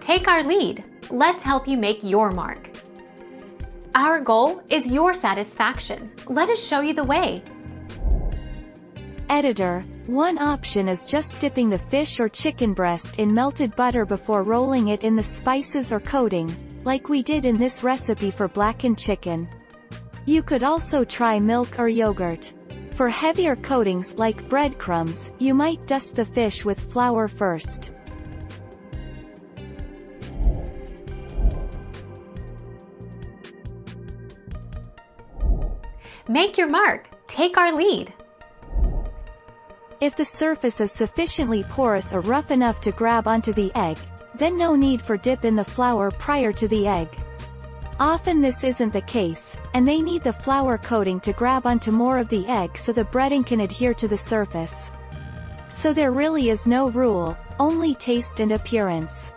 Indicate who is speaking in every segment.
Speaker 1: Take our lead. Let's help you make your mark. Our goal is your satisfaction. Let us show you the way.
Speaker 2: Editor, one option is just dipping the fish or chicken breast in melted butter before rolling it in the spices or coating, like we did in this recipe for blackened chicken. You could also try milk or yogurt. For heavier coatings like breadcrumbs, you might dust the fish with flour first.
Speaker 1: Make your mark. Take our lead.
Speaker 2: If the surface is sufficiently porous or rough enough to grab onto the egg, then no need for dip in the flour prior to the egg. Often this isn't the case, and they need the flour coating to grab onto more of the egg so the breading can adhere to the surface. So there really is no rule, only taste and appearance.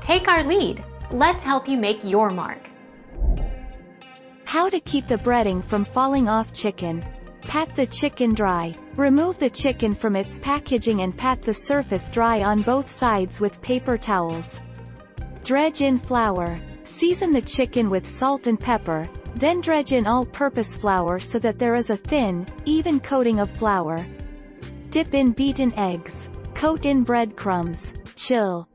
Speaker 1: Take our lead. Let's help you make your mark.
Speaker 2: How to keep the breading from falling off chicken. Pat the chicken dry. Remove the chicken from its packaging and pat the surface dry on both sides with paper towels. Dredge in flour. Season the chicken with salt and pepper, then dredge in all-purpose flour so that there is a thin, even coating of flour. Dip in beaten eggs. Coat in breadcrumbs. Chill.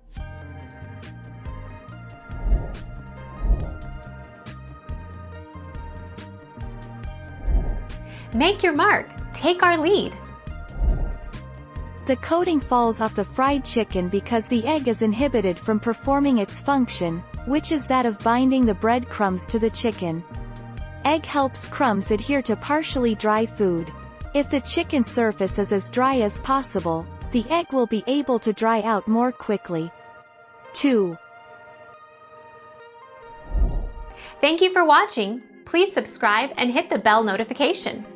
Speaker 1: Make your mark. Take our lead.
Speaker 2: The coating falls off the fried chicken because the egg is inhibited from performing its function, which is that of binding the breadcrumbs to the chicken. Egg helps crumbs adhere to partially dry food. If the chicken surface is as dry as possible, the egg will be able to dry out more quickly. 2.
Speaker 1: Thank you for watching. Please subscribe and hit the bell notification.